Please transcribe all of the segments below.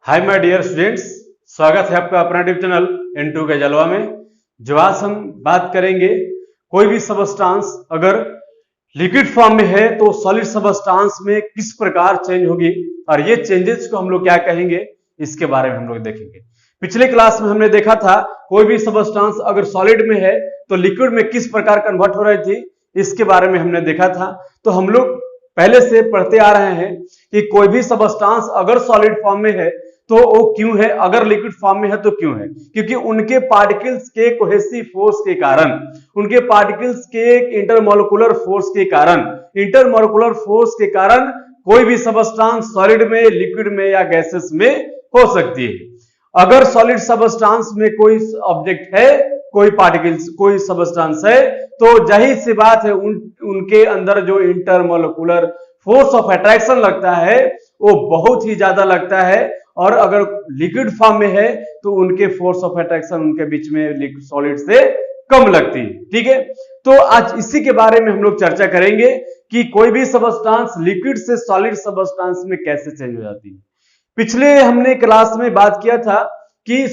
Hi my dear students, स्वागत है आपका अपना यूट्यूब चैनल N2 के जलवा में। जो आज हम बात करेंगे, कोई भी सबस्टांस अगर लिक्विड फॉर्म में है तो सॉलिड सबस्टांस में किस प्रकार चेंज होगी और ये चेंजेस को हम लोग क्या कहेंगे, इसके बारे में हम लोग देखेंगे। पिछले क्लास में हमने देखा था कोई भी सबस्टांस अगर सॉलिड में है तो लिक्विड में किस प्रकार कन्वर्ट हो रही थी, इसके बारे में हमने देखा था। तो हम लोग पहले से पढ़ते आ रहे हैं कि कोई भी सबस्टांस अगर सॉलिड फॉर्म में है तो वो क्यों है, अगर लिक्विड फॉर्म में है तो क्यों है। क्योंकि उनके पार्टिकल्स के कोहेसिव फोर्स के कारण, उनके पार्टिकल्स के इंटरमोलिकुलर फोर्स के कारण, इंटरमोलिकुलर फोर्स के कारण कोई भी सबस्टांस सॉलिड में, लिक्विड में या गैसेस में हो सकती है। अगर सॉलिड सबस्टांस में कोई ऑब्जेक्ट है, कोई पार्टिकल्स, कोई सबस्टांस है, तो जाहिर सी बात है उनके अंदर जो इंटरमोलिकुलर फोर्स ऑफ अट्रैक्शन लगता है वो बहुत ही ज्यादा लगता है। और अगर लिक्विड फॉर्म में है तो उनके फोर्स ऑफ अट्रैक्शन उनके बीच में सॉलिड से कम लगती है। ठीक है, तो आज इसी के बारे में हम लोग चर्चा करेंगे कि कोई भी सबस्टांस लिक्विड से सॉलिड सबस्टांस में कैसे चेंज हो जाती है। पिछले हमने क्लास में बात किया था कि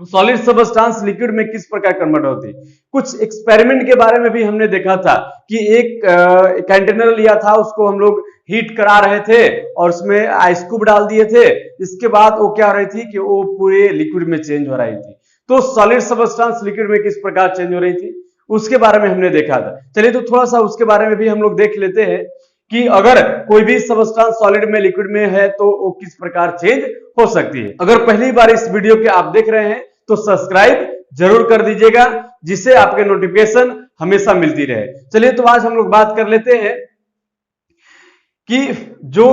सॉलिड सबस्टांस लिक्विड में किस प्रकार कन्वर्ट होती है। कुछ एक्सपेरिमेंट के बारे में भी हमने देखा था कि एक कंटेनर लिया था, उसको हम लोग हीट करा रहे थे और उसमें आइस क्यूब डाल दिए थे। इसके बाद वो क्या हो रही थी कि वो पूरे लिक्विड में चेंज हो रही थी। तो सॉलिड सबस्टांस लिक्विड में किस प्रकार चेंज हो रही थी उसके बारे में हमने देखा था। चलिए तो थोड़ा सा उसके बारे में भी हम लोग देख लेते हैं कि अगर कोई भी सबस्टांस सॉलिड में, लिक्विड में है तो वो किस प्रकार चेंज हो सकती है। अगर पहली बार इस वीडियो के आप देख रहे हैं तो सब्सक्राइब जरूर कर दीजिएगा, जिससे आपके नोटिफिकेशन हमेशा मिलती रहे। चलिए तो आज हम लोग बात कर लेते हैं कि जो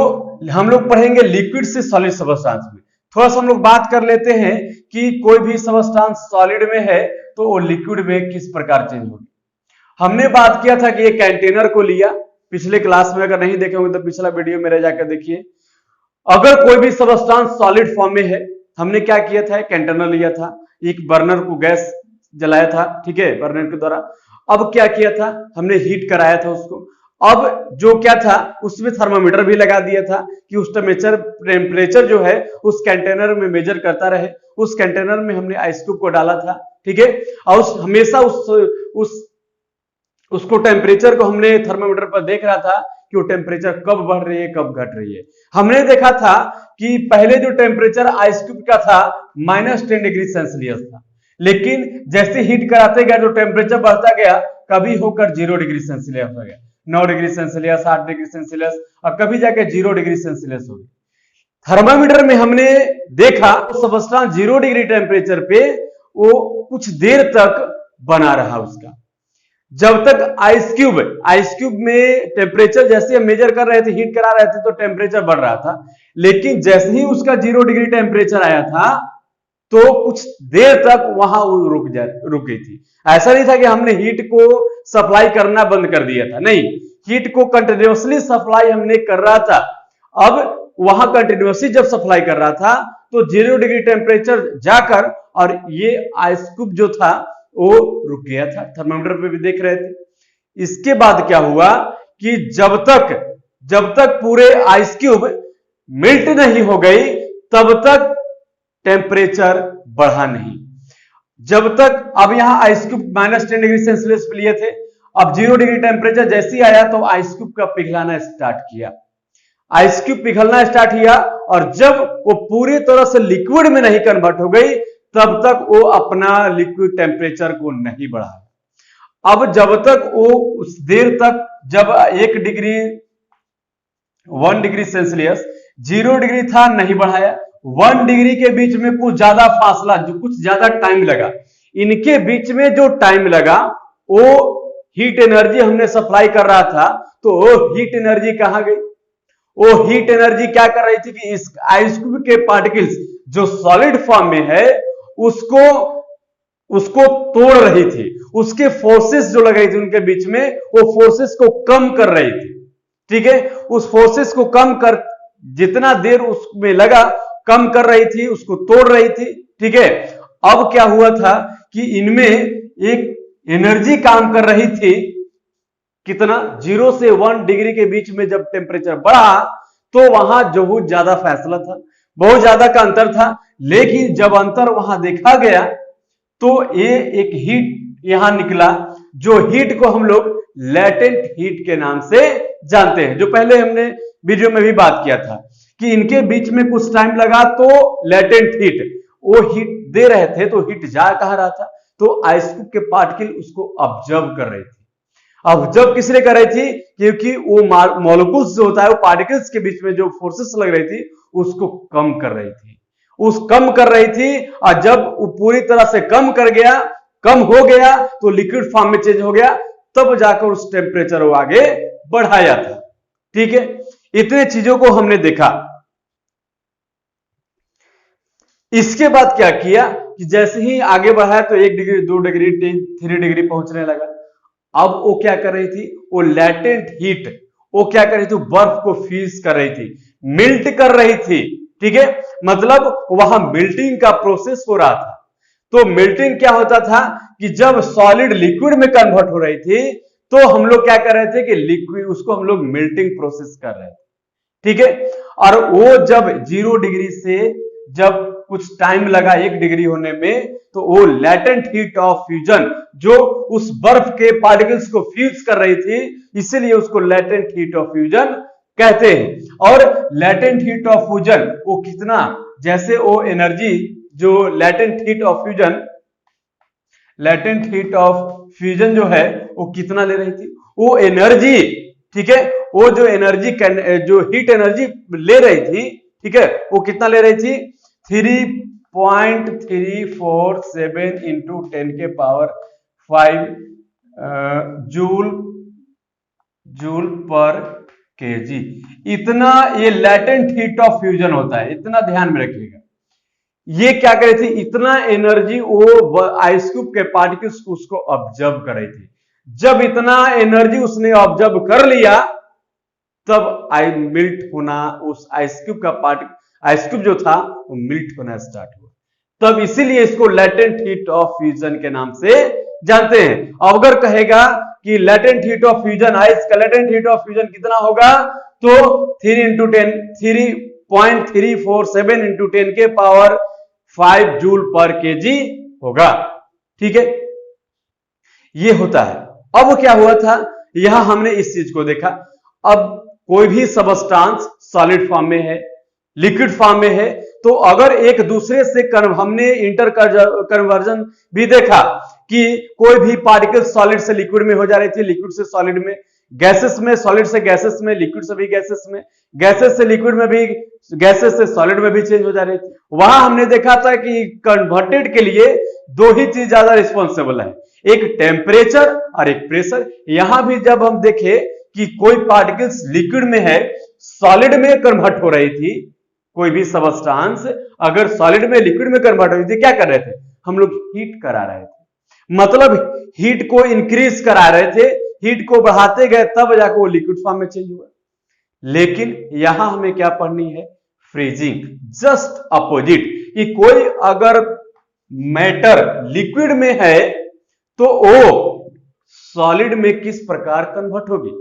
हम लोग पढ़ेंगे लिक्विड से सॉलिड सबस्टांस में। थोड़ा सा हम लोग बात कर लेते हैं कि कोई भी सबस्टांस सॉलिड में है तो वो लिक्विड में किस प्रकार चेंज होगी। हमने बात किया था कि एक कंटेनर को लिया पिछले क्लास में, अगर नहीं देखे होंगे तो पिछला वीडियो मेरे जाकर देखिए। अगर कोई भी सबस्टांस सॉलिड फॉर्म में है, हमने क्या किया था, एक कंटेनर लिया था, एक बर्नर को गैस जलाया था, ठीक है, बर्नर के द्वारा। अब क्या किया था, हमने हीट कराया था उसको। अब जो क्या था, उसमें थर्मामीटर भी लगा दिया था कि उस टेम्परेचर जो है उस कंटेनर में मेजर करता रहे। उस कंटेनर में हमने आइस क्यूब को डाला था, ठीक है, और हमेशा उसको टेम्परेचर को हमने थर्मामीटर पर देख रहा था कि वो टेम्परेचर कब बढ़ रही है, कब घट रही है। हमने देखा था कि पहले जो टेम्परेचर आइस क्यूब का था -10 डिग्री सेल्सियस था, लेकिन जैसे हीट कराते गया तो टेम्परेचर बढ़ता गया, कभी होकर 0 डिग्री सेल्सियस हो गया, 9 डिग्री सेल्सियस, 8 डिग्री सेल्सियस और कभी जाके 0 डिग्री सेल्सियस हो गया। थर्मामीटर में हमने देखा सबस्टांस 0 डिग्री टेम्परेचर पे वो कुछ देर तक बना रहा उसका, जब तक आइस क्यूब में टेम्परेचर जैसे हम मेजर कर रहे थे, हीट करा रहे थे तो टेम्परेचर बढ़ रहा था। लेकिन जैसे ही उसका 0 डिग्री टेम्परेचर आया था तो कुछ देर तक वहां रुक गई थी। ऐसा नहीं था कि हमने हीट को सप्लाई करना बंद कर दिया था, नहीं, हीट को कंटिन्यूअसली सप्लाई हमने कर रहा था। अब वहां कंटिन्यूअसली जब सप्लाई कर रहा था तो 0 डिग्री टेम्परेचर जाकर और ये आइस क्यूब जो था वो रुक गया था, थर्मामीटर पे भी देख रहे थे। इसके बाद क्या हुआ कि जब तक पूरे आइस क्यूब मेल्ट नहीं हो गई तब तक टेम्परेचर बढ़ा नहीं। जब तक, अब यहां आइस क्यूब -10 डिग्री सेल्सियस पे लिए थे, अब 0 डिग्री टेम्परेचर जैसे ही आया तो आइस क्यूब का पिघलाना स्टार्ट किया, आइस क्यूब पिघलना स्टार्ट किया। और जब वो पूरी तरह से लिक्विड में नहीं कन्वर्ट हो गई तब तक वो अपना लिक्विड टेम्परेचर को नहीं बढ़ाया। अब जब तक वो उस देर तक, जब 1 डिग्री सेल्सियस 0 डिग्री था, नहीं बढ़ाया। 1 डिग्री के बीच में कुछ ज्यादा फासला, जो कुछ ज्यादा टाइम लगा, इनके बीच में जो टाइम लगा वो हीट एनर्जी हमने सप्लाई कर रहा था, तो वो हीट एनर्जी कहां गई? वो हीट एनर्जी क्या कर रही थी कि इस आइस क्यूब के पार्टिकल्स जो सॉलिड फॉर्म में है उसको तोड़ रही थी। उसके फोर्सेस जो लग रही थी उनके बीच में, वो फोर्सेस को कम कर रही थी, ठीक है, उस फोर्सेस को कम कर, जितना देर उसमें लगा कम कर रही थी, उसको तोड़ रही थी, ठीक है। अब क्या हुआ था कि इनमें एक एनर्जी काम कर रही थी, कितना, 0 से 1 डिग्री के बीच में जब टेम्परेचर बढ़ा तो वहां जो ज्यादा फैसला था, बहुत ज्यादा का अंतर था। लेकिन जब अंतर वहां देखा गया तो ये एक हीट यहां निकला, जो हीट को हम लोग लैटेंट हीट के नाम से जानते हैं। जो पहले हमने वीडियो में भी बात किया था कि इनके बीच में कुछ टाइम लगा तो लैटेंट हीट, वो हीट दे रहे थे तो हीट जा कहा रहा था, तो आइस क्यूब के पार्टिकल उसको ऑब्जर्व कर रही थी। ऑब्जर्व किसने कर रही थी? क्योंकि वो मॉलिक्यूल्स जो होता है वो पार्टिकल्स के बीच में जो फोर्सेस लग रही थी उसको कम कर रही थी, कम कर रही थी। और जब वो पूरी तरह से कम हो गया तो लिक्विड फॉर्म में चेंज हो गया, तब जाकर उस टेम्परेचर को आगे बढ़ाया था। ठीक है, इतने चीजों को हमने देखा। इसके बाद क्या किया कि जैसे ही आगे बढ़ाया तो 1 डिग्री, 2 डिग्री, 3 डिग्री पहुंचने लगा। अब वो क्या कर रही थी? वो लैटेंट हीट वो क्या कर रही थी? बर्फ को फ्रीज कर रही थी, मिल्ट कर रही थी। ठीक है, मतलब वहां मिल्टिंग का प्रोसेस हो रहा था। तो मिल्टिंग क्या होता था कि जब सॉलिड लिक्विड में कन्वर्ट हो रही थी तो हम लोग क्या कर रहे थे कि लिक्विड उसको हम लोग मिल्टिंग प्रोसेस कर रहे थे। ठीक है, और वो जब 0 डिग्री से जब कुछ टाइम लगा 1 डिग्री होने में, तो वो लैटेंट हीट ऑफ फ्यूजन जो उस बर्फ के पार्टिकल्स को फ्यूज कर रही थी, इसीलिए उसको लैटेंट हीट ऑफ फ्यूजन कहते हैं। और लैटेंट हीट ऑफ फ्यूजन वो कितना, जैसे वो एनर्जी जो लैटेंट हीट ऑफ फ्यूजन जो है वो कितना ले रही थी? वो एनर्जी, ठीक है, वो जो एनर्जी जो हीट एनर्जी ले रही थी, ठीक है, वो कितना ले रही थी? 3.347 इंटू 10 के पावर 5 जूल पर केजी। इतना ये लैटेंट हीट ऑफ फ्यूजन होता है, इतना ध्यान में रखिएगा। ये क्या कर रही थी? इतना एनर्जी वो आइस क्यूब के पार्टिकल्स उसको ऑब्जर्व कर रही थी। जब इतना एनर्जी उसने ऑब्जर्व कर लिया तब मिल्ट होना, उस आइस क्यूब जो था वो मिल्ट होना स्टार्ट हुआ। तब इसीलिए इसको लैटेंट हीट ऑफ फ्यूजन के नाम से जानते हैं। अगर कहेगा कि latent heat of fusion, ice का लैटेंट हीट ऑफ फ्यूजन कितना होगा, तो 3.347 इंटू 10 के पावर 5 जूल पर केजी होगा। ठीक है, ये होता है। अब क्या हुआ था, यहां हमने इस चीज को देखा। अब कोई भी सबस्टांस सॉलिड फॉर्म में है, लिक्विड फॉर्म में है, तो अगर एक दूसरे से हमने इंटर कन्वर्जन भी देखा कि कोई भी पार्टिकल सॉलिड से लिक्विड में हो जा रही थी, लिक्विड से सॉलिड में, गैसेस में, सॉलिड से गैसेस में, लिक्विड से भी गैसेस में, गैसेस से लिक्विड में भी, गैसेस से सॉलिड में भी चेंज हो जा रही थी। वहां हमने देखा था कि कन्वर्टेड के लिए 2 ही चीज ज्यादा रिस्पॉन्सिबल है, एक टेम्परेचर और एक प्रेशर। यहां भी जब हम देखे कि कोई पार्टिकल्स लिक्विड में है, सॉलिड में कन्वर्ट हो रही थी, कोई भी सबस्टांस अगर सॉलिड में लिक्विड में कन्वर्ट हो रही थी, क्या कर रहे थे हम लोग? हीट करा रहे थे, मतलब हीट को इंक्रीज करा रहे थे, हीट को बढ़ाते गए तब जाकर वो लिक्विड फॉर्म में चेंज हुआ। लेकिन यहां हमें क्या पढ़नी है? फ्रीजिंग, जस्ट अपोजिट, कि कोई अगर मैटर लिक्विड में है तो वो सॉलिड में किस प्रकार कन्वर्ट होगी,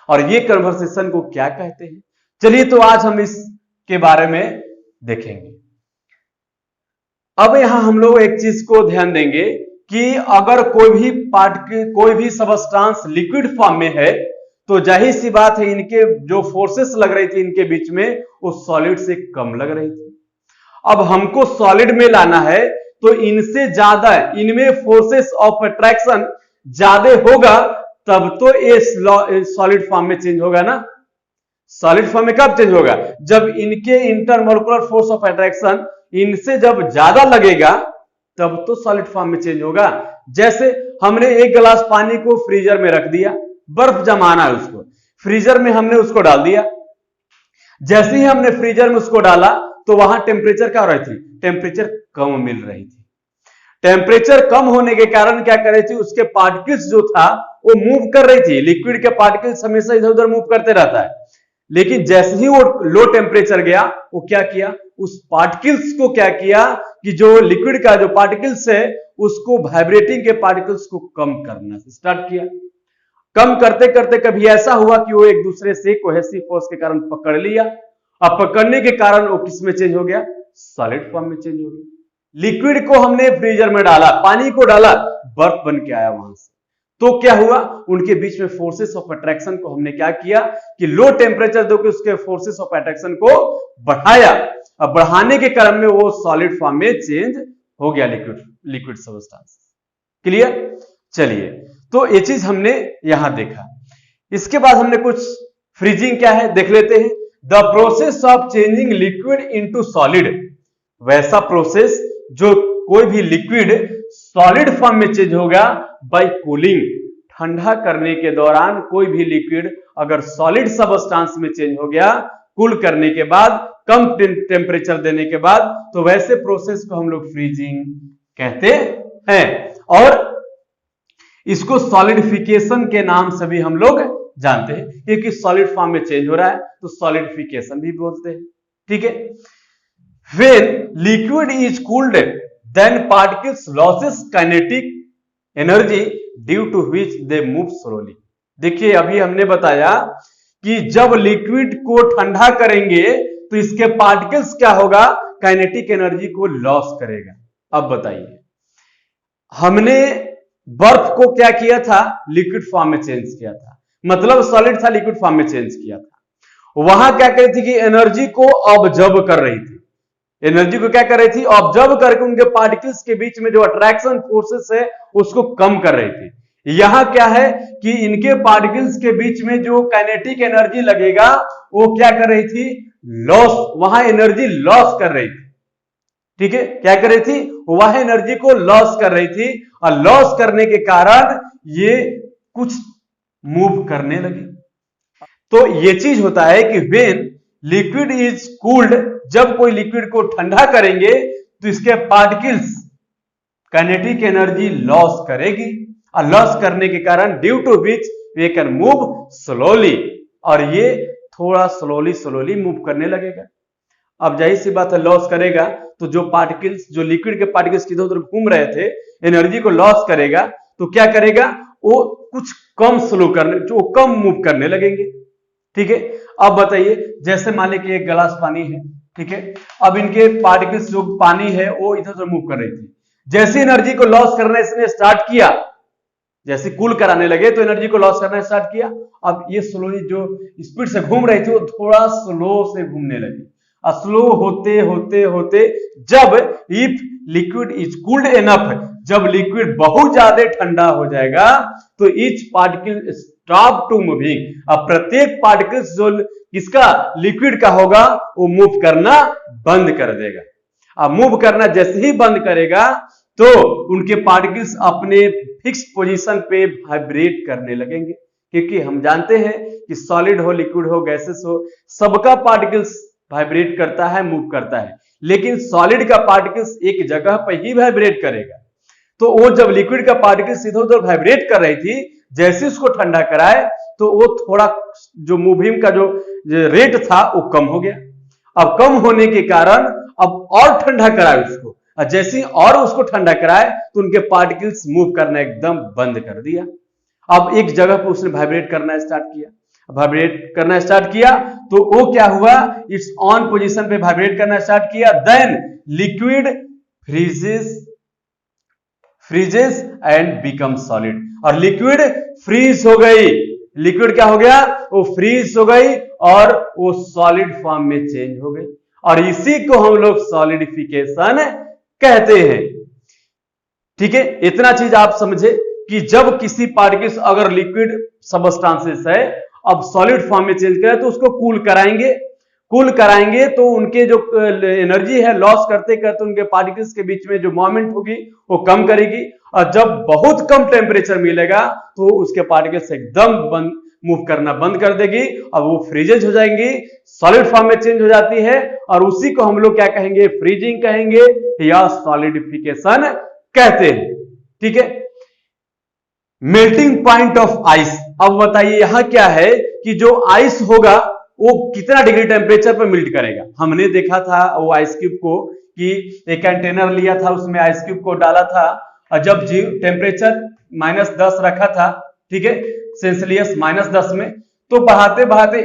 और ये कन्वर्सेशन को क्या कहते हैं। चलिए, तो आज हम इसके बारे में देखेंगे। अब यहां हम लोग एक चीज को ध्यान देंगे कि अगर कोई भी सबस्टांस लिक्विड फॉर्म में है तो जाहिर सी बात है इनके जो फोर्सेस लग रही थी इनके बीच में, वो सॉलिड से कम लग रही थी। अब हमको सॉलिड में लाना है तो इनसे ज्यादा, इनमें फोर्सेस ऑफ अट्रैक्शन ज्यादा होगा, तब तो ये सॉलिड फॉर्म में चेंज होगा ना। सॉलिड फॉर्म में कब चेंज होगा? जब इनके इंटरमोलिकुलर फोर्स ऑफ अट्रैक्शन इनसे जब ज्यादा लगेगा तब तो सॉलिड फॉर्म में चेंज होगा। जैसे हमने 1 गिलास पानी को फ्रीजर में रख दिया, बर्फ जमाना है उसको, फ्रीजर में हमने उसको डाल दिया। जैसे ही हमने फ्रीजर में उसको डाला तो वहां टेम्परेचर क्या हो रही थी? टेम्परेचर कम मिल रही थी। टेम्परेचर कम होने के कारण क्या कर रही थी? उसके पार्टिकल्स जो था वो मूव कर रही थी। लिक्विड के पार्टिकल्स हमेशा इधर उधर मूव करते रहता है, लेकिन जैसे ही वो लो टेम्परेचर गया, वो क्या किया? उस पार्टिकल्स को क्या किया कि जो लिक्विड का जो पार्टिकल्स है उसको, वाइब्रेटिंग के पार्टिकल्स को कम करना स्टार्ट किया। कम करते करते कभी ऐसा हुआ कि वो एक दूसरे से कोहेसिव फोर्स के कारण पकड़ लिया, अब पकड़ने के कारण वो किस में चेंज हो गया, सॉलिड फॉर्म में चेंज हो गया। लिक्विड को हमने फ्रीजर में डाला, पानी को डाला, बर्फ बन के आया वहां से, तो क्या हुआ, उनके बीच में फोर्सेस ऑफ अट्रैक्शन को हमने क्या किया कि लो टेम्परेचर दो कि उसके फोर्सेस ऑफ अट्रैक्शन को बढ़ाया। अब बढ़ाने के क्रम में वो सॉलिड फॉर्म में चेंज हो गया, लिक्विड सब्सटेंस। क्लियर? चलिए, तो ये चीज हमने यहां देखा। इसके बाद हमने कुछ फ्रीजिंग क्या है देख लेते हैं। The process of changing liquid into solid, वैसा प्रोसेस जो कोई भी लिक्विड सॉलिड फॉर्म में चेंज होगा बाय कूलिंग, ठंडा करने के दौरान कोई भी लिक्विड अगर सॉलिड सब्सटेंस में चेंज हो गया कूल करने के बाद, कम टेम्परेचर देने के बाद, तो वैसे प्रोसेस को हम लोग फ्रीजिंग कहते हैं। और इसको सॉलिडिफिकेशन के नाम से भी हम लोग जानते हैं, क्योंकि सॉलिड फॉर्म में चेंज हो रहा है तो सॉलिडिफिकेशन भी बोलते हैं। ठीक है। When liquid is cooled, then particles loses kinetic energy due to which they move slowly. देखिए, अभी हमने बताया कि जब लिक्विड को ठंडा करेंगे तो इसके पार्टिकल्स क्या होगा, काइनेटिक एनर्जी को लॉस करेगा। अब बताइए, हमने बर्फ को क्या किया था, लिक्विड फॉर्म में चेंज किया था, मतलब सॉलिड था लिक्विड फॉर्म में चेंज किया था। वहां क्या करी थी कि एनर्जी को ऑब्जर्व कर रही थी, एनर्जी को क्या कर रही थी, ऑब्जर्व करके उनके पार्टिकल्स के बीच में जो अट्रैक्शन फोर्सेस है उसको कम कर रही थी। यहां क्या है कि इनके पार्टिकल्स के बीच में जो काइनेटिक एनर्जी लगेगा वो क्या कर रही थी, लॉस, वहां एनर्जी लॉस कर रही थी। ठीक है, क्या कर रही थी, वह एनर्जी को लॉस कर रही थी, और लॉस करने के कारण ये कुछ मूव करने लगी। तो ये चीज होता है कि व्हेन लिक्विड इज कूल्ड, जब कोई लिक्विड को ठंडा करेंगे तो इसके पार्टिकल्स काइनेटिक एनर्जी लॉस करेगी, और लॉस करने के कारण ड्यू टू विच वे कैन मूव स्लोली, और ये थोड़ा स्लोली मूव करने लगेगा। अब जाहिर सी बात है, लॉस करेगा तो जो पार्टिकल्स, जो लिक्विड के पार्टिकल्स इधर उधर घूम रहे थे, एनर्जी को लॉस करेगा तो क्या करेगा, वो कुछ कम स्लो करने, जो कम मूव करने लगेंगे। ठीक है। अब बताइए, जैसे मान लीजिए एक गिलास पानी है, ठीक है, अब इनके पार्टिकल्स जो पानी है वो इधर उधर मूव कर रही थी, जैसे एनर्जी को लॉस करना इसने स्टार्ट किया, जैसे कूल कराने लगे तो एनर्जी को लॉस करना स्टार्ट किया। अब ये स्लोली जो स्पीड से घूम रही थी वो थोड़ा स्लो से घूमने लगी, और स्लो होते होते होते जब if liquid is cooled enough, जब लिक्विड बहुत ज्यादा ठंडा हो जाएगा तो each particle stop to moving, अब प्रत्येक पार्टिकल्स जो किसका, लिक्विड का होगा, वो मूव करना बंद कर देगा। अब मूव करना जैसे ही बंद करेगा तो उनके पार्टिकल्स अपने फिक्स पोजीशन पे वाइब्रेट करने लगेंगे, क्योंकि हम जानते हैं कि सॉलिड हो, लिक्विड हो, गैसेस हो, सबका पार्टिकल्स वाइब्रेट करता है, मूव करता है, लेकिन सॉलिड का पार्टिकल्स एक जगह पर ही वाइब्रेट करेगा। तो वो जब लिक्विड का पार्टिकल्स इधर उधर वाइब्रेट कर रही थी, जैसे उसको ठंडा कराए तो वो थोड़ा जो मूविंग का जो रेट था वो कम हो गया। अब कम होने के कारण अब और ठंडा कराए उसको, और जैसे ही और उसको ठंडा कराए तो उनके पार्टिकल्स मूव करना एकदम बंद कर दिया। अब एक जगह पर उसने वाइब्रेट करना स्टार्ट किया, वाइब्रेट करना स्टार्ट किया तो वो क्या हुआ, इट्स ऑन पोजीशन पे वाइब्रेट करना स्टार्ट किया, then liquid freezes and become solid, और लिक्विड फ्रीज हो गई, लिक्विड क्या हो गया, वो फ्रीज हो गई और वो सॉलिड फॉर्म में चेंज हो गई, और इसी को हम लोग सॉलिडिफिकेशन कहते हैं। ठीक है, इतना चीज आप समझे कि जब किसी पार्टिकल्स अगर लिक्विड सबस्टांसेस है अब सॉलिड फॉर्म में चेंज करें तो उसको कूल कराएंगे तो उनके जो एनर्जी है लॉस करते करते उनके पार्टिकल्स के बीच में जो मूवमेंट होगी वो कम करेगी, और जब बहुत कम टेम्परेचर मिलेगा तो उसके पार्टिकल्स एकदम मूव करना बंद कर देगी, और वो फ्रीजेज हो जाएंगी, सॉलिड फॉर्म में चेंज हो जाती है, और उसी को हम लोग क्या कहेंगे, फ्रीजिंग कहेंगे या सॉलिडिफिकेशन कहते हैं। ठीक है। मेल्टिंग पॉइंट ऑफ आइस, अब बताइए यहां क्या है कि जो आइस होगा वो कितना डिग्री टेम्परेचर पर मेल्ट करेगा। हमने देखा था वो आइस क्यूब को कि एक कंटेनर लिया था, उसमें आइस क्यूब को डाला था, और जब टेम्परेचर -10 रखा था, ठीक है, सेल्सियस -10 में, तो बढ़ाते बढ़ाते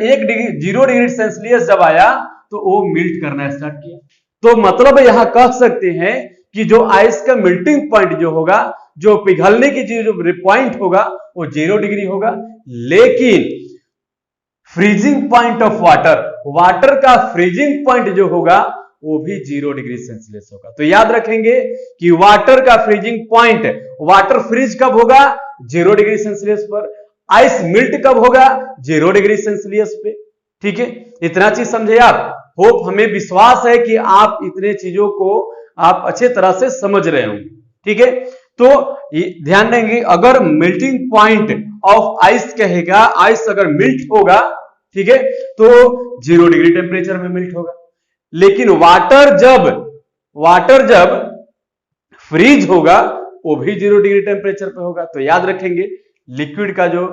0 डिग्री सेल्सियस जब आया तो वो मिल्ट करना स्टार्ट किया। तो मतलब यहां कह सकते हैं कि जो आइस का मेल्टिंग पॉइंट जो होगा, जो पिघलने की जो पॉइंट होगा वो 0 डिग्री होगा, लेकिन freezing point of water, water का फ्रीजिंग पॉइंट जो होगा वो भी 0 डिग्री सेल्सियस होगा। तो याद रखेंगे कि वाटर का फ्रीजिंग पॉइंट, वाटर फ्रीज कब होगा? 0 डिग्री सेल्सियस पर। आइस मिल्ट कब होगा? 0 डिग्री सेल्सियस पे। ठीक है, इतना चीज समझे आप। होप, हमें विश्वास है कि आप इतने चीजों को आप अच्छे तरह से समझ रहे होंगे। ठीक है, तो ध्यान देंगे, अगर मेल्टिंग पॉइंट ऑफ आइस कहेगा, आइस अगर मिल्ट होगा, ठीक है, तो 0 डिग्री टेम्परेचर में मिल्ट होगा। लेकिन वाटर जब फ्रीज होगा वो भी 0 डिग्री टेम्परेचर पे होगा। तो याद रखेंगे, लिक्विड का जो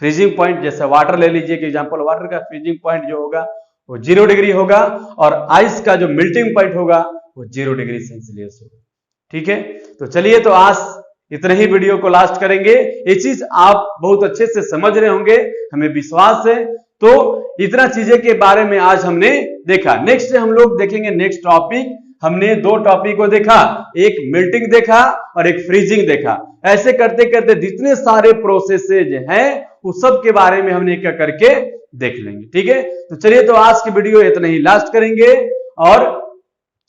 फ्रीजिंग पॉइंट, जैसे वाटर ले लीजिए कि एग्जांपल, वाटर का फ्रीजिंग पॉइंट जो होगा वो 0 डिग्री होगा, और आइस का जो मेल्टिंग पॉइंट होगा वो 0 डिग्री सेल्सियस होगा। ठीक है, तो चलिए, तो आज इतने ही वीडियो को लास्ट करेंगे। ये चीज आप बहुत अच्छे से समझ रहे होंगे, हमें विश्वास है। तो इतना चीजें के बारे में आज हमने देखा। नेक्स्ट हम लोग देखेंगे नेक्स्ट टॉपिक। हमने 2 टॉपिक को देखा, एक मेल्टिंग देखा और एक फ्रीजिंग देखा। ऐसे करते करते जितने सारे प्रोसेसेज हैं उस सब के बारे में हमने क्या करके देख लेंगे। ठीक है, तो चलिए, तो आज की वीडियो इतना ही लास्ट करेंगे, और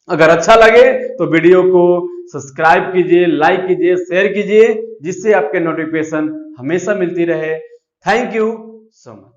अगर अच्छा लगे तो वीडियो को सब्सक्राइब कीजिए, लाइक कीजिए, शेयर कीजिए, जिससे आपके नोटिफिकेशन हमेशा मिलती रहे। Thank you so much.